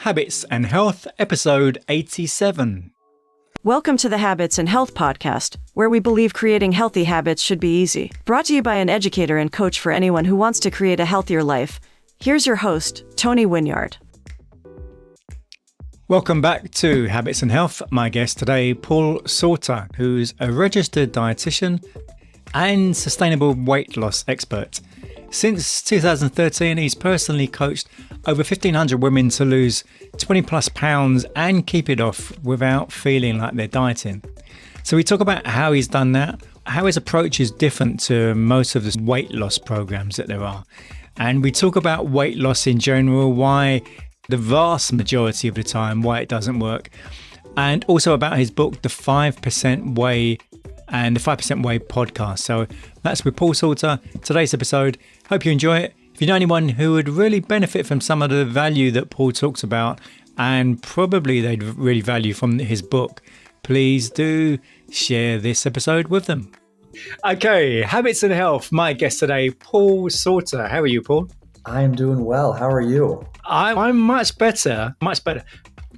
Habits and Health, episode 87. Welcome to the Habits and Health podcast, where we believe creating healthy habits should be easy. Brought to you by an educator and coach for anyone who wants to create a healthier life. Here's your host, Tony Wynyard. Welcome back to Habits and Health. My guest today, Paul Sauter, who's a registered dietitian and sustainable weight loss expert. Since 2013, he's personally coached over 1,500 women to lose 20 plus pounds and keep it off without feeling like they're dieting. So we talk about how he's done that, how his approach is different to most of the weight loss programs that there are. And we talk about weight loss in general, why the vast majority of the time, why it doesn't work. And also about his book, The 5% Way and the 5% Way podcast. So that's with Paul Sauter, today's episode. Hope you enjoy it. If you know anyone who would really benefit from some of the value that Paul talks about, and probably they'd really value from his book, please do share this episode with them. Okay, Habits and Health. My guest today, Paul Sauter. How are you, Paul? I am doing well. How are you? I'm much better.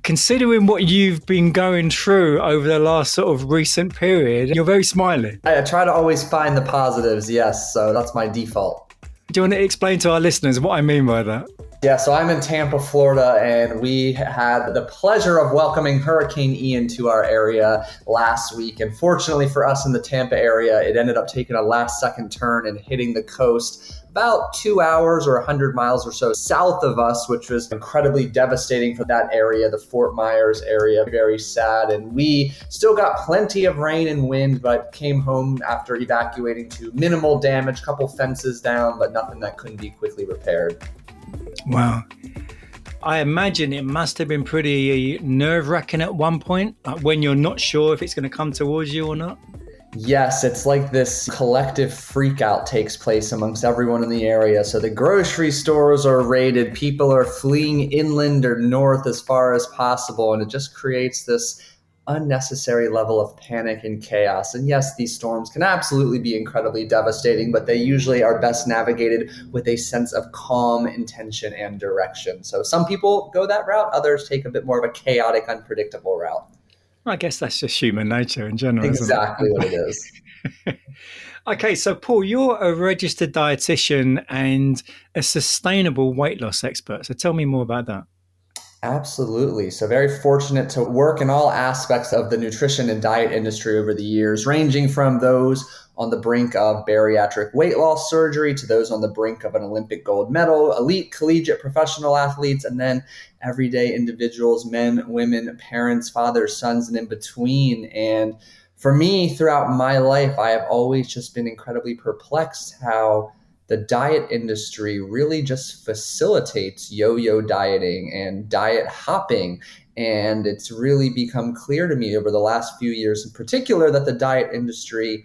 Considering what you've been going through over the last sort of recent period, you're very smiling. I try to always find the positives, yes. So that's my default. Do you want to explain to our listeners what I mean by that? Yeah, so I'm in Tampa, Florida, and we had the pleasure of welcoming Hurricane Ian to our area last week. And fortunately for us in the Tampa area, it ended up taking a last-second turn and hitting the coast about 2 hours or 100 miles or so south of us, which was incredibly devastating for that area, the Fort Myers area. Very sad. And we still got plenty of rain and wind, but came home after evacuating to minimal damage, couple fences down, but nothing that couldn't be quickly repaired. Wow. I imagine it must have been pretty nerve-wracking at one point, when you're not sure if it's going to come towards you or not. Yes, it's like this collective freak out takes place amongst everyone in the area. So the grocery stores are raided, people are fleeing inland or north as far as possible, and it just creates this unnecessary level of panic and chaos. And yes, these storms can absolutely be incredibly devastating, but they usually are best navigated with a sense of calm, intention, and direction. So some people go that route, others take a bit more of a chaotic, unpredictable route. I guess that's just human nature in general. Exactly what it is. Okay, so Paul, you're a registered dietitian and a sustainable weight loss expert. So tell me more about that. Absolutely. So very fortunate to work in all aspects of the nutrition and diet industry over the years, ranging from those on the brink of bariatric weight loss surgery to those on the brink of an Olympic gold medal, elite collegiate professional athletes, and then everyday individuals, men, women, parents, fathers, sons, and in between. And for me, throughout my life, I have always just been incredibly perplexed how the diet industry really just facilitates yo-yo dieting and diet hopping. And it's really become clear to me over the last few years in particular that the diet industry,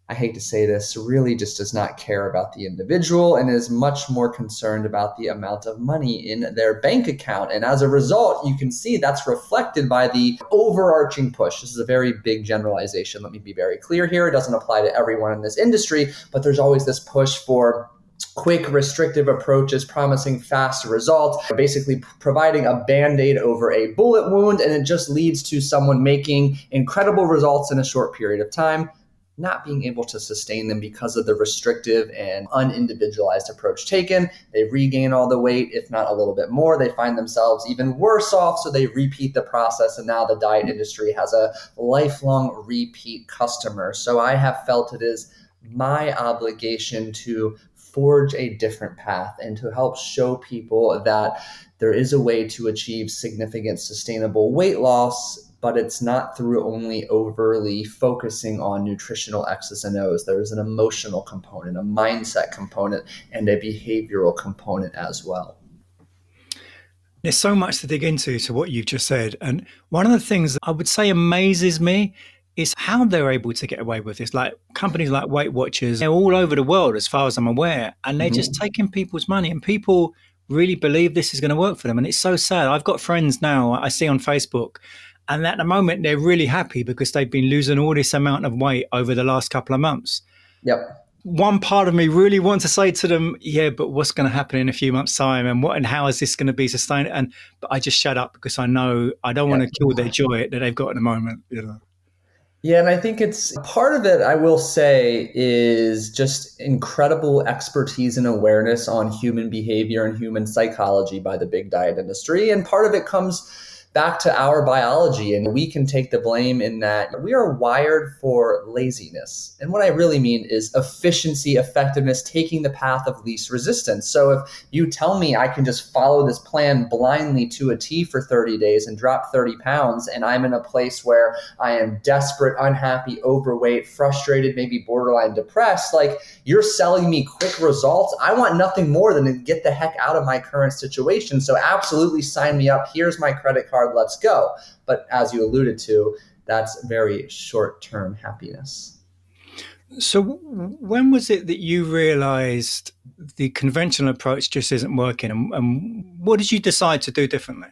I hate to say this, really just does not care about the individual and is much more concerned about the amount of money in their bank account. And as a result, you can see that's reflected by the overarching push. This is a very big generalization. Let me be very clear here. It doesn't apply to everyone in this industry, but there's always this push for quick, restrictive approaches promising fast results, basically providing a Band-Aid over a bullet wound, and it just leads to someone making incredible results in a short period of time, not being able to sustain them because of the restrictive and unindividualized approach taken. They regain all the weight, if not a little bit more. They find themselves even worse off, so they repeat the process, and now the diet industry has a lifelong repeat customer. So I have felt it is my obligation to forge a different path and to help show people that there is a way to achieve significant sustainable weight loss, but it's not through only overly focusing on nutritional X's and O's. There is an emotional component, a mindset component, and a behavioral component as well. There's so much to dig into to what you've just said. And one of the things that I would say amazes me is how they're able to get away with this. Like companies like Weight Watchers, they're all over the world as far as I'm aware, and they're just taking people's money, and people really believe this is going to work for them. And it's so sad. I've got friends now I see on Facebook, and at the moment they're really happy because they've been losing all this amount of weight over the last couple of months. Yep. one part of me really wants to say to them, yeah, but what's going to happen in a few months' time, and how is this going to be sustained? But I just shut up because I know I don't want to kill their joy that they've got at the moment. Yeah, and I think it's part of it, I will say, is just incredible expertise and awareness on human behavior and human psychology by the big diet industry. And part of it comes back to our biology, and we can take the blame in that we are wired for laziness. And what I really mean is efficiency, effectiveness, taking the path of least resistance. So if you tell me I can just follow this plan blindly to a T for 30 days and drop 30 pounds, and I'm in a place where I am desperate, unhappy, overweight, frustrated, maybe borderline depressed, like you're selling me quick results. I want nothing more than to get the heck out of my current situation. So absolutely sign me up. Here's my credit card. Let's go. But as you alluded to, that's very short-term happiness. So when was it that you realized the conventional approach just isn't working? And what did you decide to do differently?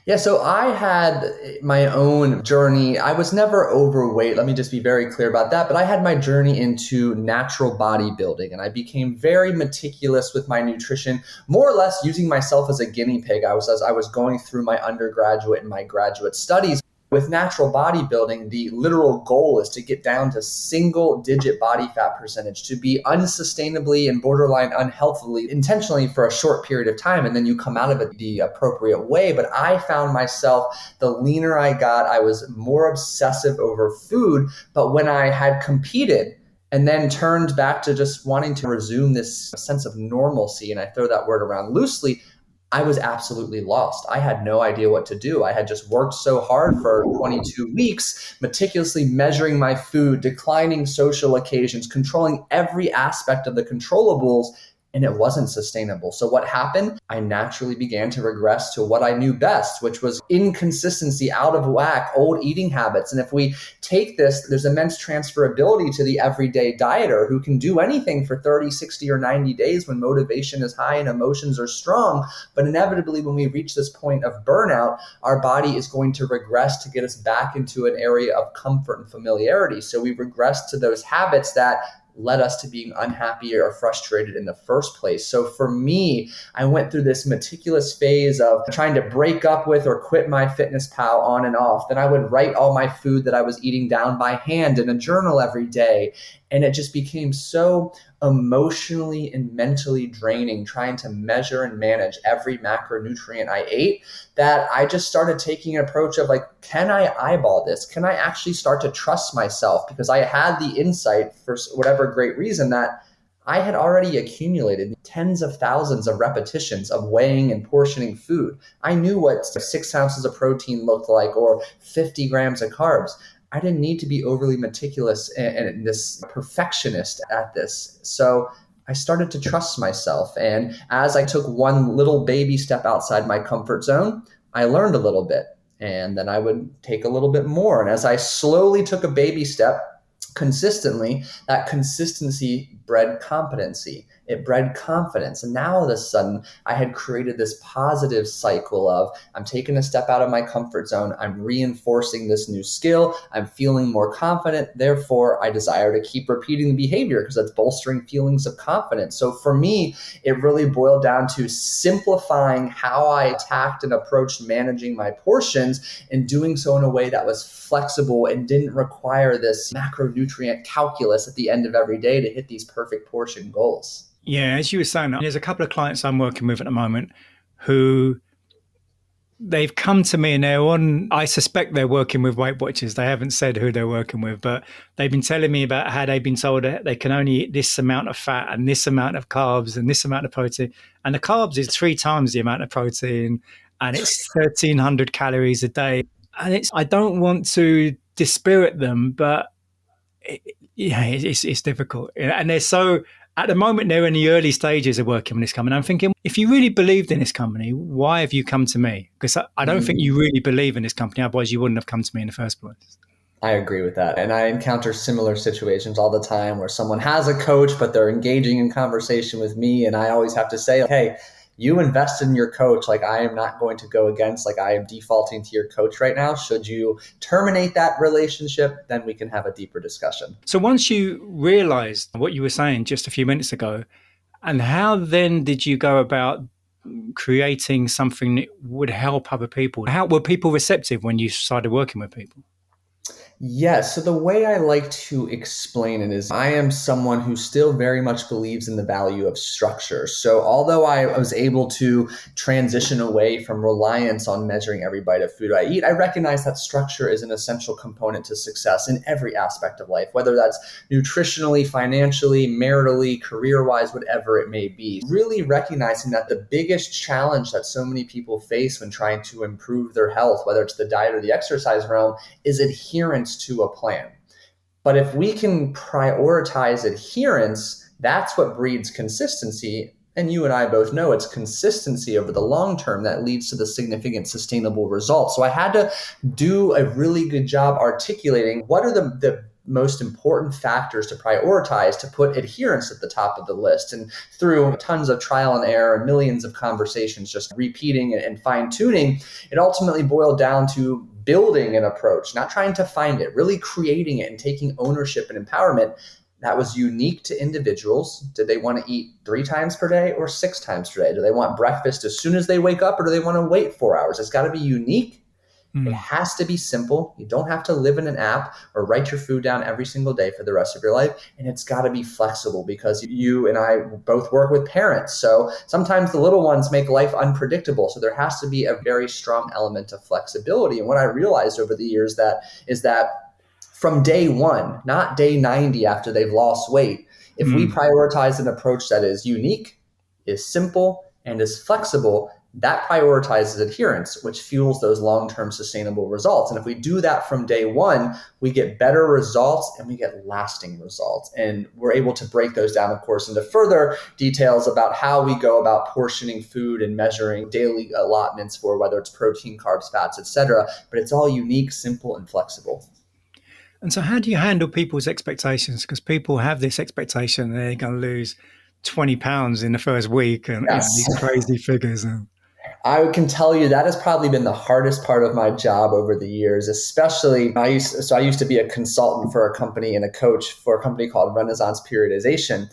Yeah, so I had my own journey. I was never overweight. Let me just be very clear about that. But I had my journey into natural bodybuilding, and I became very meticulous with my nutrition, more or less using myself as a guinea pig. As I was going through my undergraduate and my graduate studies. With natural bodybuilding, the literal goal is to get down to single-digit body fat percentage, to be unsustainably and borderline unhealthily, intentionally for a short period of time, and then you come out of it the appropriate way. But I found myself, the leaner I got, I was more obsessive over food. But when I had competed and then turned back to just wanting to resume this sense of normalcy, and I throw that word around loosely, I was absolutely lost. I had no idea what to do. I had just worked so hard for 22 weeks, meticulously measuring my food, declining social occasions, controlling every aspect of the controllables, and it wasn't sustainable. So what happened? I naturally began to regress to what I knew best, which was inconsistency, out of whack, old eating habits. And if we take this, there's immense transferability to the everyday dieter who can do anything for 30, 60, or 90 days when motivation is high and emotions are strong. But inevitably, when we reach this point of burnout, our body is going to regress to get us back into an area of comfort and familiarity. So we regress to those habits that led us to being unhappy or frustrated in the first place. So for me, I went through this meticulous phase of trying to break up with or quit my MyFitnessPal on and off. Then I would write all my food that I was eating down by hand in a journal every day. And it just became so emotionally and mentally draining trying to measure and manage every macronutrient I ate that I just started taking an approach of like, can I eyeball this? Can I actually start to trust myself? Because I had the insight for whatever great reason that I had already accumulated tens of thousands of repetitions of weighing and portioning food. I knew what 6 ounces of protein looked like or 50 grams of carbs. I didn't need to be overly meticulous and this perfectionist at this. So I started to trust myself. And as I took one little baby step outside my comfort zone, I learned a little bit. And then I would take a little bit more. And as I slowly took a baby step consistently, that consistency bred competency. It bred confidence. And now all of a sudden, I had created this positive cycle of I'm taking a step out of my comfort zone. I'm reinforcing this new skill. I'm feeling more confident. Therefore, I desire to keep repeating the behavior because that's bolstering feelings of confidence. So for me, it really boiled down to simplifying how I attacked and approached managing my portions and doing so in a way that was flexible and didn't require this macronutrient calculus at the end of every day to hit these perfect portion goals. Yeah, as you were saying, there's a couple of clients I'm working with at the moment who they've come to me and I suspect they're working with Weight Watchers. They haven't said who they're working with, but they've been telling me about how they've been told that they can only eat this amount of fat and this amount of carbs and this amount of protein. And the carbs is 3 times the amount of protein and it's 1,300 calories a day. And I don't want to dispirit them, but it's difficult. And they're so... At the moment, they're in the early stages of working on this company. I'm thinking, if you really believed in this company, why have you come to me? Because I don't think you really believe in this company. Otherwise, you wouldn't have come to me in the first place. I agree with that. And I encounter similar situations all the time where someone has a coach, but they're engaging in conversation with me. And I always have to say, hey, you invested in your coach. Like, I am not going to go against, like, I am defaulting to your coach right now. Should you terminate that relationship, then we can have a deeper discussion. So once you realized what you were saying just a few minutes ago, and how then did you go about creating something that would help other people? How were people receptive when you started working with people? Yes. So the way I like to explain it is I am someone who still very much believes in the value of structure. So although I was able to transition away from reliance on measuring every bite of food I eat, I recognize that structure is an essential component to success in every aspect of life, whether that's nutritionally, financially, maritally, career-wise, whatever it may be. Really recognizing that the biggest challenge that so many people face when trying to improve their health, whether it's the diet or the exercise realm, is adherence to a plan. But if we can prioritize adherence, that's what breeds consistency. And you and I both know it's consistency over the long term that leads to the significant sustainable results. So I had to do a really good job articulating what are the most important factors to prioritize to put adherence at the top of the list. And through tons of trial and error and millions of conversations, just repeating and fine tuning, it ultimately boiled down to building an approach, not trying to find it, really creating it and taking ownership and empowerment that was unique to individuals. Did they want to eat 3 times per day or 6 times per day? Do they want breakfast as soon as they wake up, or do they want to wait 4 hours? It's got to be unique. It has to be simple. You don't have to live in an app or write your food down every single day for the rest of your life. And it's got to be flexible, because you and I both work with parents. So sometimes the little ones make life unpredictable. So there has to be a very strong element of flexibility. And what I realized over the years is that from day one, not day 90 after they've lost weight, if we prioritize an approach that is unique, is simple, and is flexible, that prioritizes adherence, which fuels those long-term sustainable results. And if we do that from day one, we get better results and we get lasting results. And we're able to break those down, of course, into further details about how we go about portioning food and measuring daily allotments for whether it's protein, carbs, fats, etc. But it's all unique, simple, and flexible. And so how do you handle people's expectations? Because people have this expectation they're going to lose 20 pounds in the first week, and Yes. these crazy figures. I can tell you that has probably been the hardest part of my job over the years, especially I used to be a consultant for a company and a coach for a company called Renaissance Periodization.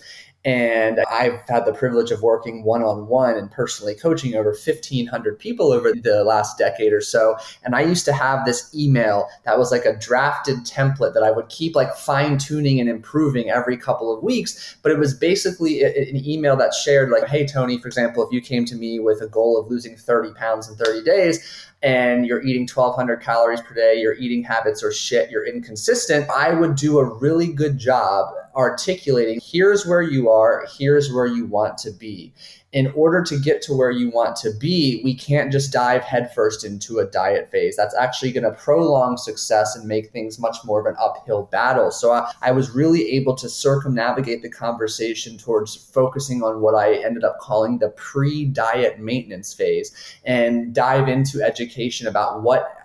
And I've had the privilege of working one-on-one and personally coaching over 1,500 people over the last decade or so. And I used to have this email that was like a drafted template that I would keep like fine-tuning and improving every couple of weeks. But it was basically an email that shared like, hey, Tony, for example, if you came to me with a goal of losing 30 pounds in 30 days, and you're eating 1,200 calories per day, your eating habits are shit, you're inconsistent, I would do a really good job articulating, here's where you are, here's where you want to be. In order to get to where you want to be, we can't just dive headfirst into a diet phase. That's actually going to prolong success and make things much more of an uphill battle. So I was really able to circumnavigate the conversation towards focusing on what I ended up calling the pre-diet maintenance phase, and dive into education about what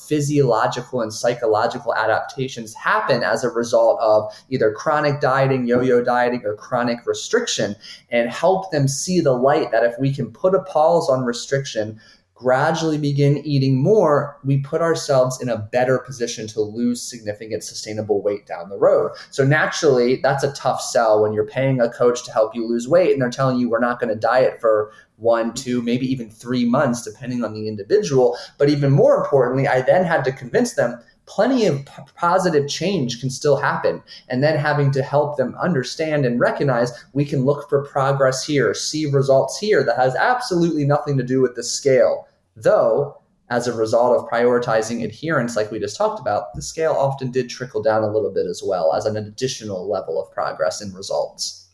physiological and psychological adaptations happen as a result of either chronic dieting, yo-yo dieting, or chronic restriction, and help them see the light that if we can put a pause on restriction, gradually begin eating more, we put ourselves in a better position to lose significant sustainable weight down the road. So naturally, that's a tough sell when you're paying a coach to help you lose weight and they're telling you we're not going to diet for 1, 2, maybe even 3 months, depending on the individual. But even more importantly, I then had to convince them plenty of positive change can still happen. And then having to help them understand and recognize we can look for progress here, see results here that has absolutely nothing to do with the scale. Though, as a result of prioritizing adherence, like we just talked about, the scale often did trickle down a little bit as well as an additional level of progress in results.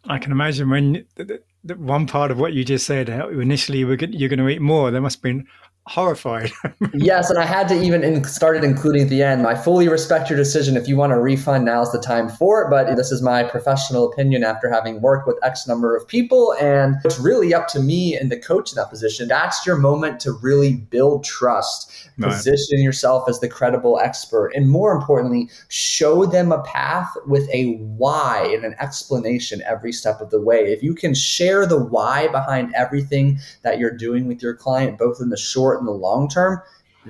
I can imagine when the one part of what you just said, how initially you're going to eat more, there must have been horrified. Yes, and I had to even started including at the end. I fully respect your decision. If you want a refund, now's the time for it. But this is my professional opinion after having worked with X number of people. And it's really up to me and the coach in that position. That's your moment to really build trust, Right. position yourself as the credible expert, and more importantly, show them a path with a why and an explanation every step of the way. If you can share the why behind everything that you're doing with your client, both in the short and the long term,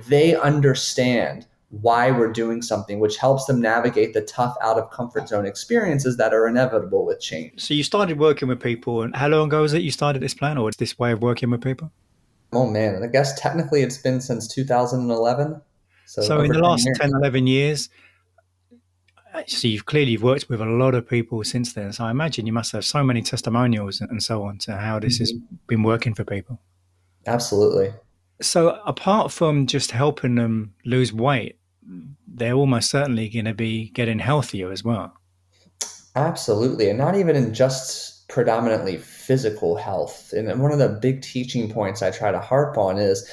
they understand why we're doing something, which helps them navigate the tough out of comfort zone experiences that are inevitable with change. So you started working with people, and how long ago was it you started this plan or this way of working with people? Oh man, I guess technically it's been since 2011. So So in over the 10 last years. 10, 11 years, so you've clearly worked with a lot of people since then. So I imagine you must have so many testimonials and so on to how this has Mhm. been working for people. Absolutely. So apart from just helping them lose weight, they're almost certainly going to be getting healthier as well. Absolutely. And not even in just predominantly physical health. And one of the big teaching points I try to harp on is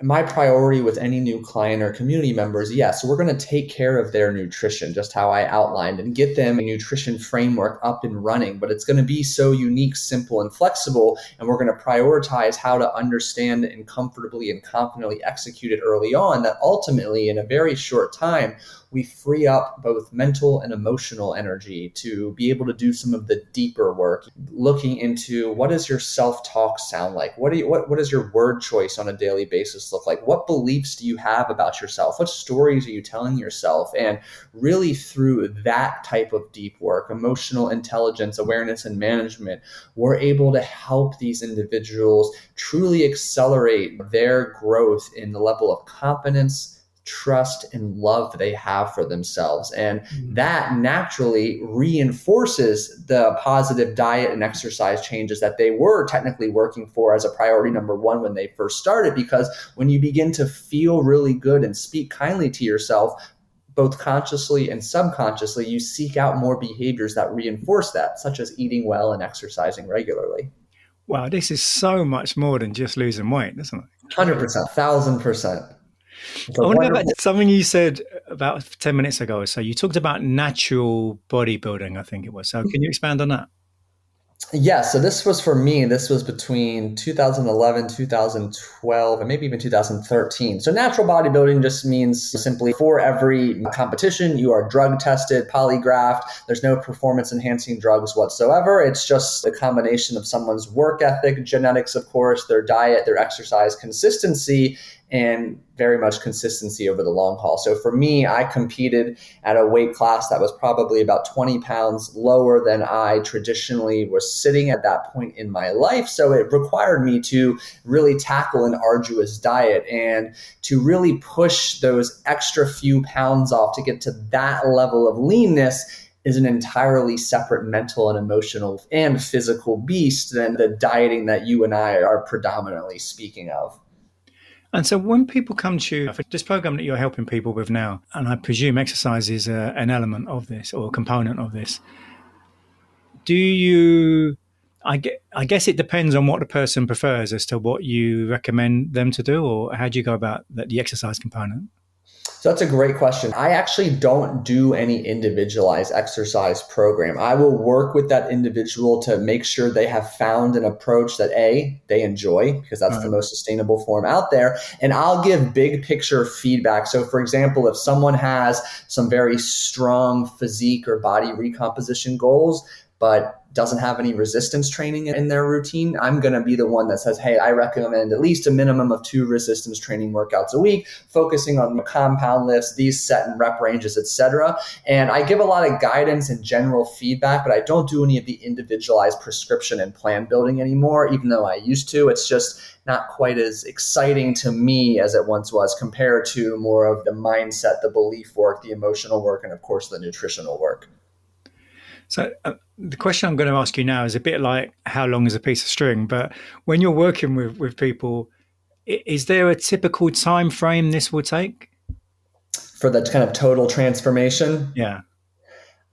my priority with any new client or community members, yes, we're going to take care of their nutrition, just how I outlined, and get them a nutrition framework up and running. But it's going to be so unique, simple, and flexible. And we're going to prioritize how to understand and comfortably and confidently execute it early on, that ultimately, in a very short time, we free up both mental and emotional energy to be able to do some of the deeper work, looking into what does your self-talk sound like? What does your word choice on a daily basis look like? What beliefs do you have about yourself? What stories are you telling yourself? And really through that type of deep work, emotional intelligence, awareness, and management, we're able to help these individuals truly accelerate their growth in the level of confidence, trust, and love they have for themselves. And that naturally reinforces the positive diet and exercise changes that they were technically working for as a priority number one when they first started. Because when you begin to feel really good and speak kindly to yourself, both consciously and subconsciously, you seek out more behaviors that reinforce that, such as eating well and exercising regularly. Wow, this is so much more than just losing weight, isn't it? 100%, 1000%. It's a I want to go back wonderful. to something you said about 10 minutes ago. So you talked about natural bodybuilding, I think it was. So can you expand on that? Yeah, so this was for me, this was between 2011, 2012, and maybe even 2013. So natural bodybuilding just means simply for every competition, you are drug tested, polygraphed. There's no performance enhancing drugs whatsoever. It's just a combination of someone's work ethic, genetics, of course, their diet, their exercise consistency, and very much consistency over the long haul. So for me, I competed at a weight class that was probably about 20 pounds lower than I traditionally was sitting at that point in my life. So it required me to really tackle an arduous diet and to really push those extra few pounds off to get to that level of leanness is an entirely separate mental and emotional and physical beast than the dieting that you and I are predominantly speaking of. And so when people come to you for this program that you're helping people with now, and I presume exercise is an element of this or a component of this, do you, I guess it depends on what the person prefers as to what you recommend them to do, or how do you go about the exercise component? So that's a great question. I actually don't do any individualized exercise program. I will work with that individual to make sure they have found an approach that they enjoy, because that's the Right. most sustainable form out there. And I'll give big picture feedback. So for example, if someone has some very strong physique or body recomposition goals, but doesn't have any resistance training in their routine, I'm going to be the one that says, hey, I recommend at least a minimum of 2 resistance training workouts a week, focusing on compound lifts, these set and rep ranges, etc. And I give a lot of guidance and general feedback, but I don't do any of the individualized prescription and plan building anymore, even though I used to. It's just not quite as exciting to me as it once was, compared to more of the mindset, the belief work, the emotional work, and of course the nutritional work. So the question I'm going to ask you now is a bit like how long is a piece of string, but when you're working with people, is there a typical time frame this will take? For the kind of total transformation, Yeah.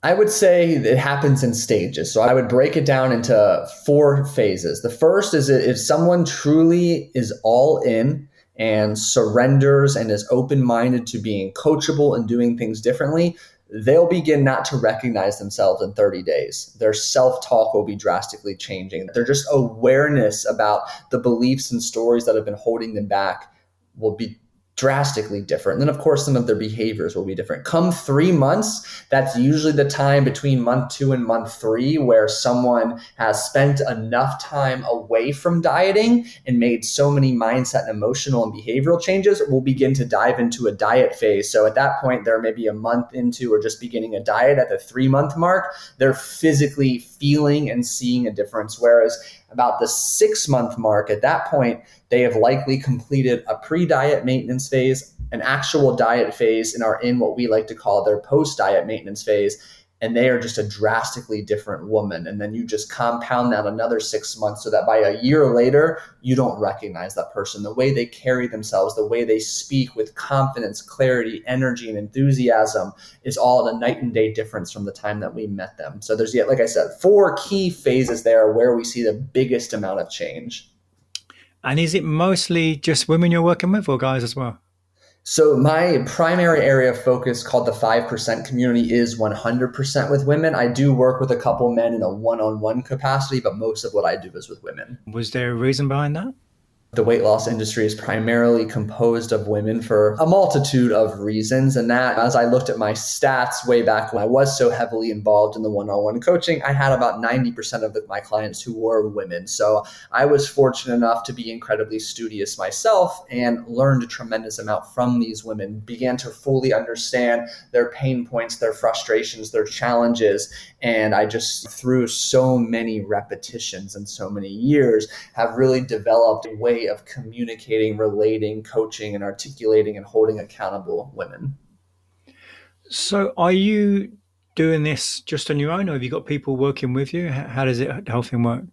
I would say it happens in stages. So I would break it down into 4 phases. The first is if someone truly is all in and surrenders and is open-minded to being coachable and doing things differently, they'll begin not to recognize themselves in 30 days. Their self-talk will be drastically changing. Their just awareness about the beliefs and stories that have been holding them back will be drastically different. And then, of course, some of their behaviors will be different. Come 3 months, that's usually the time between month 2 and month 3 where someone has spent enough time away from dieting and made so many mindset and emotional and behavioral changes, will begin to dive into a diet phase. So at that point, they're maybe a month into or just beginning a diet. At the 3-month mark, they're physically feeling and seeing a difference. Whereas about the 6-month mark, at that point, they have likely completed a pre-diet maintenance phase, an actual diet phase, and are in what we like to call their post-diet maintenance phase. And they are just a drastically different woman. And then you just compound that another 6 months so that by a year later, you don't recognize that person. The way they carry themselves, the way they speak with confidence, clarity, energy, and enthusiasm is all a night and day difference from the time that we met them. So there's, like I said, 4 key phases there where we see the biggest amount of change. And is it mostly just women you're working with or guys as well? So my primary area of focus, called the 5% community, is 100% with women. I do work with a couple men in a one-on-one capacity, but most of what I do is with women. Was there a reason behind that? The weight loss industry is primarily composed of women for a multitude of reasons. And that, as I looked at my stats way back when I was so heavily involved in the one-on-one coaching, I had about 90% of my clients who were women. So I was fortunate enough to be incredibly studious myself and learned a tremendous amount from these women, began to fully understand their pain points, their frustrations, their challenges. And I just, through so many repetitions and so many years, have really developed a way of communicating, relating, coaching, and articulating and holding accountable women. So are you doing this just on your own, or have you got people working with you? How does the whole thing work?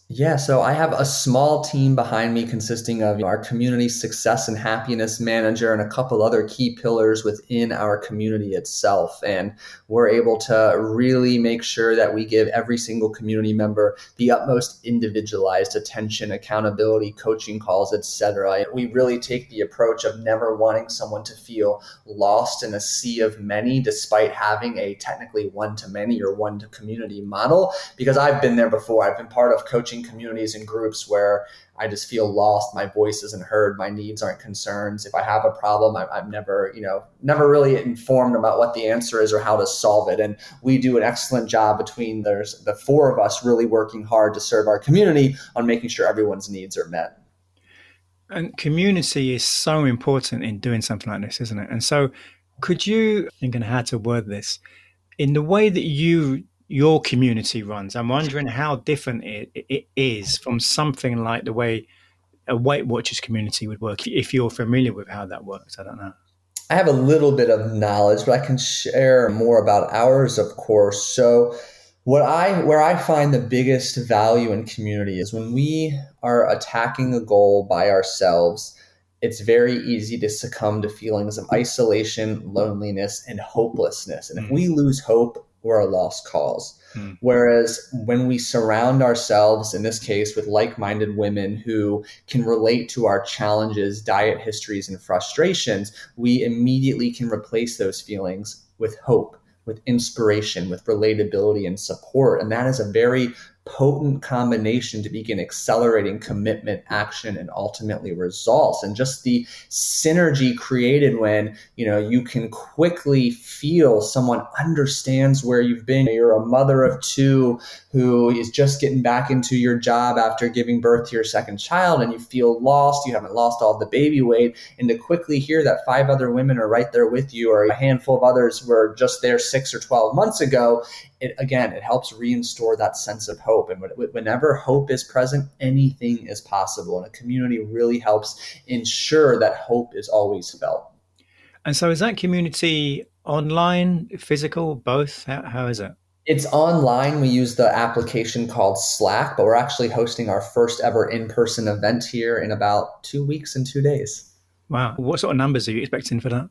Yeah, so I have a small team behind me consisting of our community success and happiness manager and a couple other key pillars within our community itself. And we're able to really make sure that we give every single community member the utmost individualized attention, accountability, coaching calls, etc. We really take the approach of never wanting someone to feel lost in a sea of many, despite having a technically one-to-many or one-to-community model, because I've been there before. I've been part of coaching communities and groups where I just feel lost. My voice isn't heard. My needs aren't concerns. If I have a problem, I'm never really informed about what the answer is or how to solve it. And we do an excellent job between the 4 of us really working hard to serve our community on making sure everyone's needs are met. And community is so important in doing something like this, isn't it? And so could you, thinking how to word this, in the way that your community runs, I'm wondering how different it is from something like the way a Weight Watchers community would work, if you're familiar with how that works. I don't know. I have a little bit of knowledge, but I can share more about ours, of course. So where I find the biggest value in community is when we are attacking a goal by ourselves. It's very easy to succumb to feelings of isolation, loneliness, and hopelessness. And if we lose hope, we're a lost cause. Whereas when we surround ourselves, in this case, with like-minded women who can relate to our challenges, diet histories, and frustrations, we immediately can replace those feelings with hope, with inspiration, with relatability and support. And that is a very potent combination to begin accelerating commitment, action, and ultimately results. And just the synergy created when, you can quickly feel someone understands where you've been. You're a mother of 2 who is just getting back into your job after giving birth to your second child, and you feel lost. You haven't lost all the baby weight. And to quickly hear that 5 other women are right there with you, or a handful of others were just there 6 or 12 months ago, it helps reinstore that sense of hope. And whenever hope is present, anything is possible. And a community really helps ensure that hope is always felt. And so is that community online, physical, both? How is it? It's online. We use the application called Slack, but we're actually hosting our first ever in-person event here in about 2 weeks and 2 days. Wow. What sort of numbers are you expecting for that?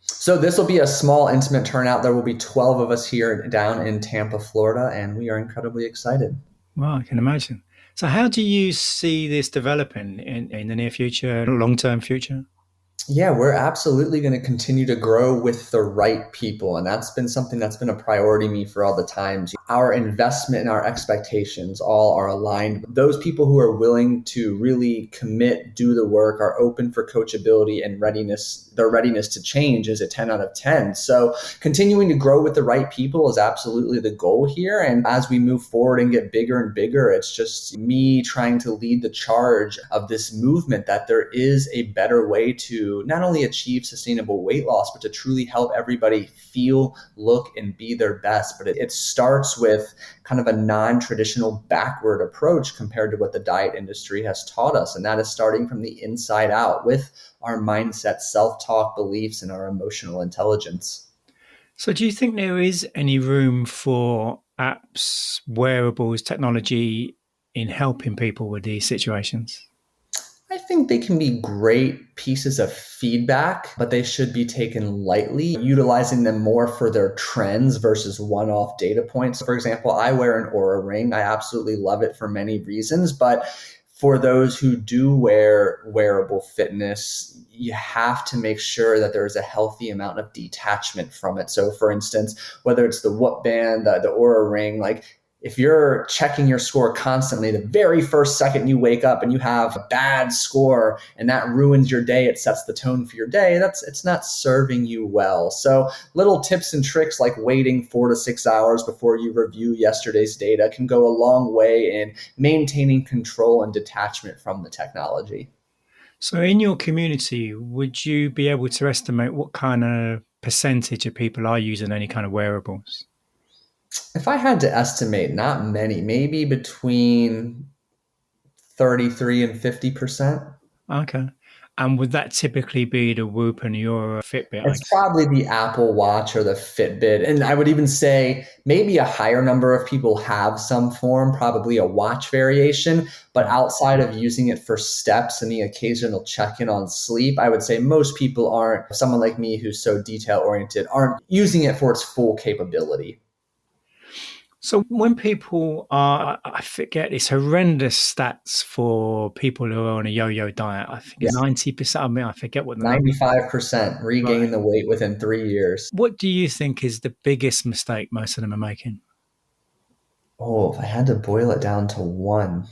So this will be a small, intimate turnout. There will be 12 of us here down in Tampa, Florida, and we are incredibly excited. Wow, I can imagine. So how do you see this developing in the near future, long-term future? Yeah, we're absolutely going to continue to grow with the right people. And that's been something that's been a priority to me for all the times. Our investment and our expectations all are aligned. Those people who are willing to really commit, do the work, are open for coachability and readiness. Their readiness to change is a 10 out of 10. So continuing to grow with the right people is absolutely the goal here. And as we move forward and get bigger and bigger, it's just me trying to lead the charge of this movement that there is a better way to not only achieve sustainable weight loss, but to truly help everybody feel, look, and be their best. But it starts with kind of a non-traditional backward approach compared to what the diet industry has taught us. And that is starting from the inside out with our mindset, self-talk, beliefs, and our emotional intelligence. So do you think there is any room for apps, wearables, technology in helping people with these situations? I think they can be great pieces of feedback, but they should be taken lightly, utilizing them more for their trends versus one-off data points. For example, I wear an Aura ring. I absolutely love it for many reasons, but for those who do wear wearable fitness, you have to make sure that there is a healthy amount of detachment from it. So for instance, whether it's the Whoop band, the Aura ring, like if you're checking your score constantly, the very first second you wake up and you have a bad score and that ruins your day, it sets the tone for your day, it's not serving you well. So little tips and tricks like waiting 4 to 6 hours before you review yesterday's data can go a long way in maintaining control and detachment from the technology. So in your community, would you be able to estimate what kind of percentage of people are using any kind of wearables? If I had to estimate, not many, maybe between 33 and 50%. Okay. And would that typically be the Whoop and your Fitbit, I It's guess? probably the Apple Watch or the Fitbit. And I would even say maybe a higher number of people have some form, probably a watch variation. But outside of using it for steps and the occasional check in on sleep, I would say most people aren't, someone like me who's so detail oriented, aren't using it for its full capability. So when people are, I forget, it's horrendous stats for people who are on a yo-yo diet. I think Yeah, 90%. I mean, I forget what the number. 95% regain Right. the weight within 3 years. What do you think is the biggest mistake most of them are making? Oh, if I had to boil it down to one.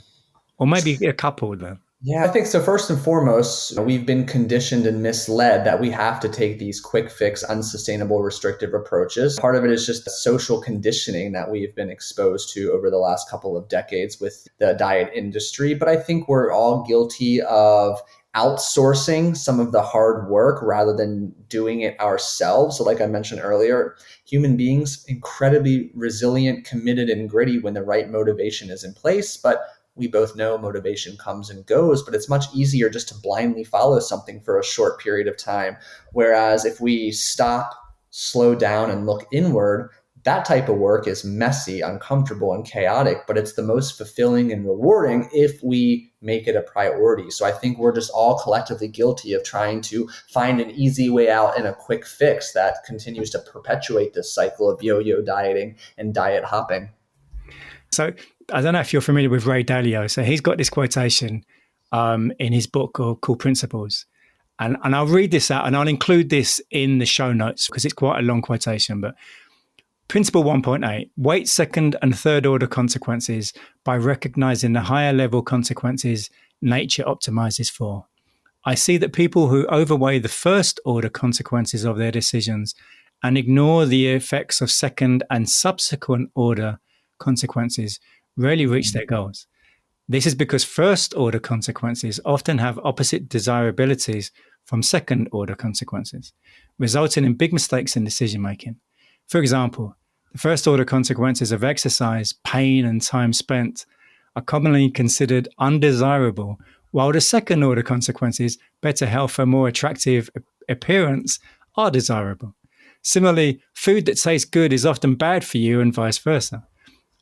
Or maybe a couple of them. Yeah, I think so. First and foremost, we've been conditioned and misled that we have to take these quick fix, unsustainable, restrictive approaches. Part of it is just the social conditioning that we've been exposed to over the last couple of decades with the diet industry. But I think we're all guilty of outsourcing some of the hard work rather than doing it ourselves. So, like I mentioned earlier, human beings incredibly resilient, committed, and gritty when the right motivation is in place. But we both know motivation comes and goes, but it's much easier just to blindly follow something for a short period of time. Whereas if we stop, slow down, and look inward, that type of work is messy, uncomfortable, and chaotic, but it's the most fulfilling and rewarding if we make it a priority. So I think we're just all collectively guilty of trying to find an easy way out and a quick fix that continues to perpetuate this cycle of yo-yo dieting and diet hopping. So I don't know if you're familiar with Ray Dalio. So he's got this quotation in his book called Principles. And I'll read this out and I'll include this in the show notes because it's quite a long quotation. But Principle 1.8, weight second and third order consequences by recognizing the higher level consequences nature optimizes for. I see that people who overweigh the first order consequences of their decisions and ignore the effects of second and subsequent order consequences rarely reach their goals. This is because first order consequences often have opposite desirabilities from second order consequences, resulting in big mistakes in decision making. For example, the first order consequences of exercise, pain, and time spent are commonly considered undesirable, while the second order consequences, better health and more attractive appearance, are desirable. Similarly, food that tastes good is often bad for you and vice versa.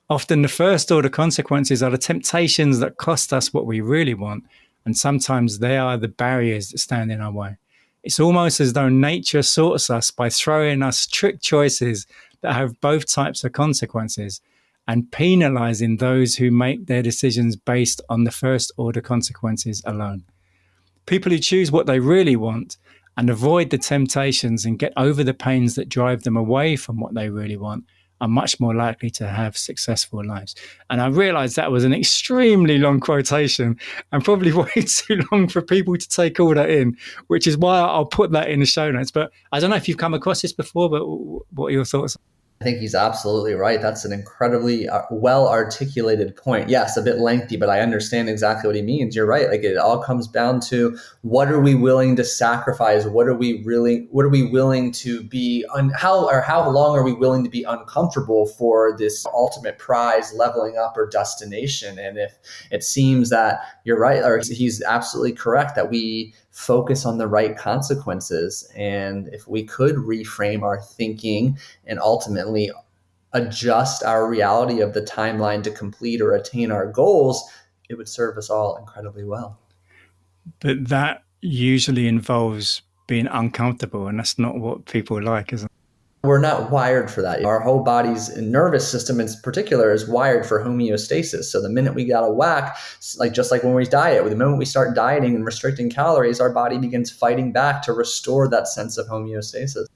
Often the first order consequences are the temptations that cost us what we really want, and sometimes they are the barriers that stand in our way. It's almost as though nature sorts us by throwing us trick choices that have both types of consequences, and penalizing those who make their decisions based on the first order consequences alone. People who choose what they really want and avoid the temptations and get over the pains that drive them away from what they really want are much more likely to have successful lives. And I realized that was an extremely long quotation and probably way too long for people to take all that in, which is why I'll put that in the show notes. But I don't know if you've come across this before, but what are your thoughts? I think he's absolutely right. That's an incredibly well articulated point. Yes, a bit lengthy, but I understand exactly what he means. You're right. Like, it all comes down to, what are we willing to sacrifice? What are we willing to be how long are we willing to be uncomfortable for this ultimate prize, leveling up, or destination? And if it seems that you're right, or he's absolutely correct, that we focus on the right consequences. And if we could reframe our thinking and ultimately adjust our reality of the timeline to complete or attain our goals, it would serve us all incredibly well. But that usually involves being uncomfortable, and that's not what people like, is it? We're not wired for that. Our whole body's nervous system in particular is wired for homeostasis. So the minute we got a whack, just like when we diet, the moment we start dieting and restricting calories, our body begins fighting back to restore that sense of homeostasis.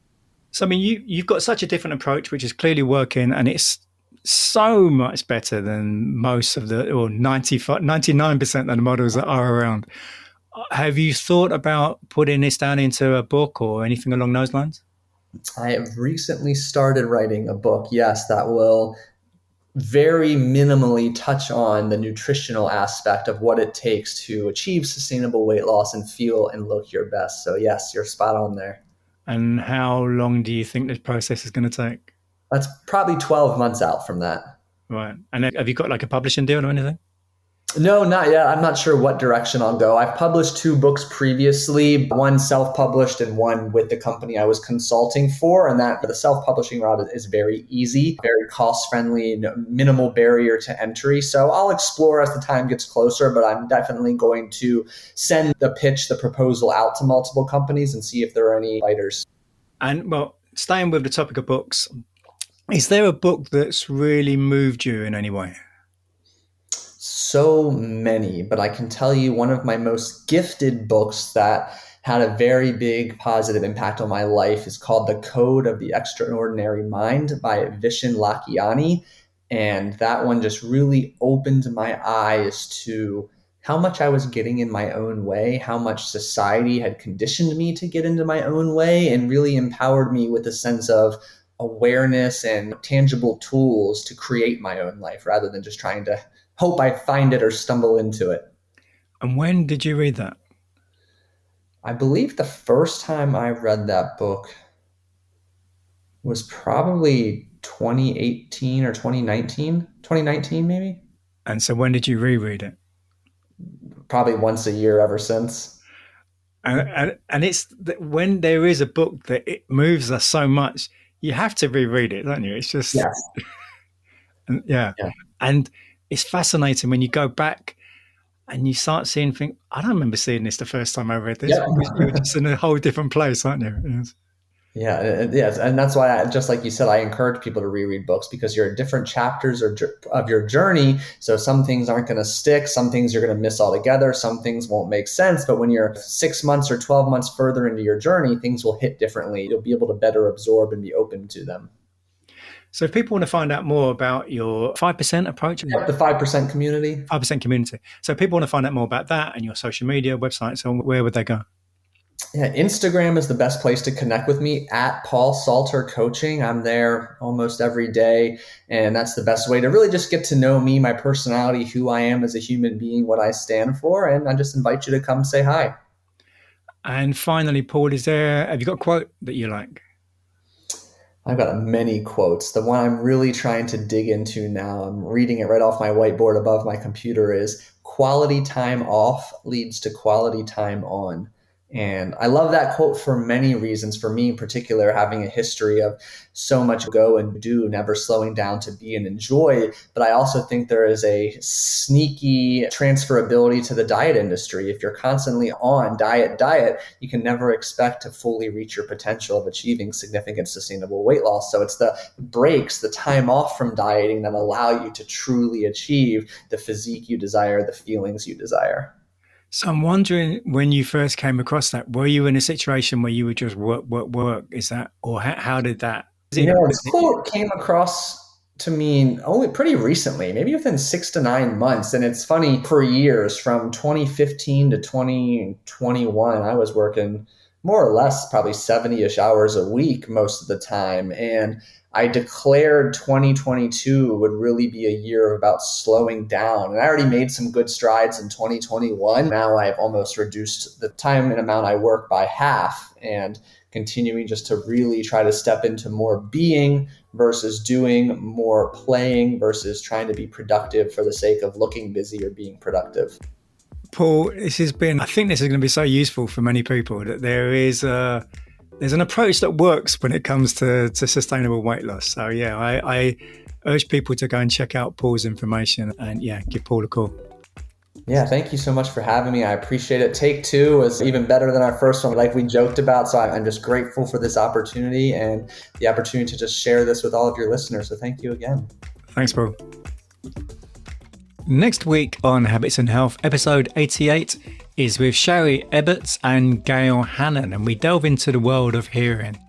So, I mean, you've got such a different approach, which is clearly working, and it's so much better than most of the, or 99% of the models that are around. Have you thought about putting this down into a book or anything along those lines? I have recently started writing a book, yes, that will very minimally touch on the nutritional aspect of what it takes to achieve sustainable weight loss and feel and look your best. So yes, you're spot on there. And how long do you think this process is going to take? That's probably 12 months out from that. Right. And have you got like a publishing deal or anything? No, not yet. I'm not sure what direction I'll go. I've published 2 books previously, one self-published and one with the company I was consulting for. And that the self-publishing route is very easy, very cost-friendly, minimal barrier to entry. So I'll explore as the time gets closer, but I'm definitely going to send the pitch, the proposal out to multiple companies and see if there are any biters. And well, staying with the topic of books, is there a book that's really moved you in any way? So many, but I can tell you one of my most gifted books that had a very big positive impact on my life is called The Code of the Extraordinary Mind by Vishen Lakhiani. And that one just really opened my eyes to how much I was getting in my own way, how much society had conditioned me to get into my own way, and really empowered me with a sense of awareness and tangible tools to create my own life rather than just trying to hope I find it or stumble into it. And when did you read that? I believe the first time I read that book was probably 2018 or 2019 maybe. And so when did you reread it? Probably once a year ever since. And it's when there is a book that it moves us so much, you have to reread it, don't you? It's just, Yes. yeah. And it's fascinating when you go back and you start seeing things. I don't remember seeing this the first time I read this. Yeah. You're just in a whole different place, aren't you? Yes. Yeah, yes, and that's why, just like you said, I encourage people to reread books because you're at different chapters of your journey. So some things aren't going to stick, some things you're going to miss altogether, some things won't make sense. But when you're 6 months or 12 months further into your journey, things will hit differently. You'll be able to better absorb and be open to them. So if people want to find out more about your 5% approach, the 5% community. 5% community. So if people want to find out more about that and your social media website, so where would they go? Yeah, Instagram is the best place to connect with me, at Paul Salter Coaching. I'm there almost every day. And that's the best way to really just get to know me, my personality, who I am as a human being, what I stand for. And I just invite you to come say hi. And finally, Paul, have you got a quote that you like? I've got many quotes. The one I'm really trying to dig into now, I'm reading it right off my whiteboard above my computer, is quality time off leads to quality time on. And I love that quote for many reasons. For me in particular, having a history of so much go and do, never slowing down to be and enjoy. But I also think there is a sneaky transferability to the diet industry. If you're constantly on diet, you can never expect to fully reach your potential of achieving significant sustainable weight loss. So it's the breaks, the time off from dieting that allow you to truly achieve the physique you desire, the feelings you desire. So I'm wondering, when you first came across that, were you in a situation where you would just work? Is that, or how did that? This quote came across to me only pretty recently, maybe within 6 to 9 months. And it's funny, for years, from 2015 to 2021, I was working more or less probably 70-ish hours a week most of the time. And I declared 2022 would really be a year about slowing down. And I already made some good strides in 2021. Now I've almost reduced the time and amount I work by half, and continuing just to really try to step into more being versus doing, more playing versus trying to be productive for the sake of looking busy or being productive. Paul, I think this is going to be so useful for many people, that there's an approach that works when it comes to sustainable weight loss. So yeah, I urge people to go and check out Paul's information and give Paul a call. Yeah, thank you so much for having me. I appreciate it. Take 2 was even better than our first one, like we joked about. So I'm just grateful for this opportunity and the opportunity to just share this with all of your listeners. So thank you again. Thanks, Paul. Next week on Habits and Health, episode 88 is with Shari Eberts and Gail Hannon, and we delve into the world of hearing.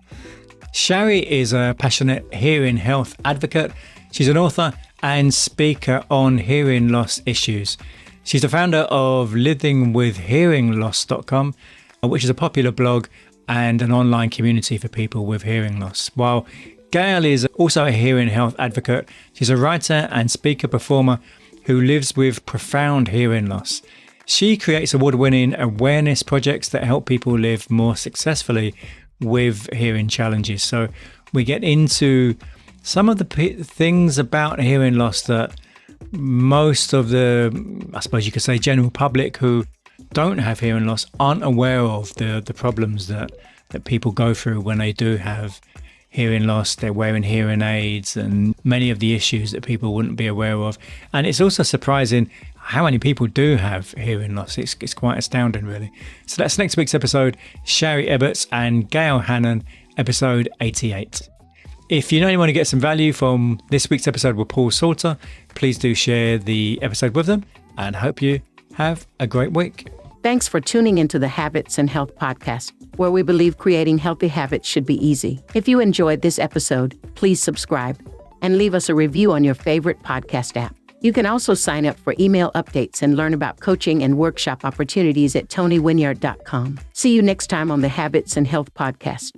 Shari is a passionate hearing health advocate. She's an author and speaker on hearing loss issues. She's the founder of livingwithhearingloss.com, which is a popular blog and an online community for people with hearing loss. While Gail is also a hearing health advocate, she's a writer and speaker performer who lives with profound hearing loss. She creates award-winning awareness projects that help people live more successfully with hearing challenges. So we get into some of the things about hearing loss that most of the, I suppose you could say, general public who don't have hearing loss aren't aware of, the problems that people go through when they do have hearing loss. They're wearing hearing aids and many of the issues that people wouldn't be aware of. And it's also surprising how many people do have hearing loss. It's quite astounding, really. So that's next week's episode, Shari Eberts and Gail Hannon, episode 88. If you know anyone who gets some value from this week's episode with Paul Salter, please do share the episode with them, and hope you have a great week. Thanks for tuning into the Habits and Health podcast, where we believe creating healthy habits should be easy. If you enjoyed this episode, please subscribe and leave us a review on your favorite podcast app. You can also sign up for email updates and learn about coaching and workshop opportunities at tonywinyard.com. See you next time on the Habits and Health podcast.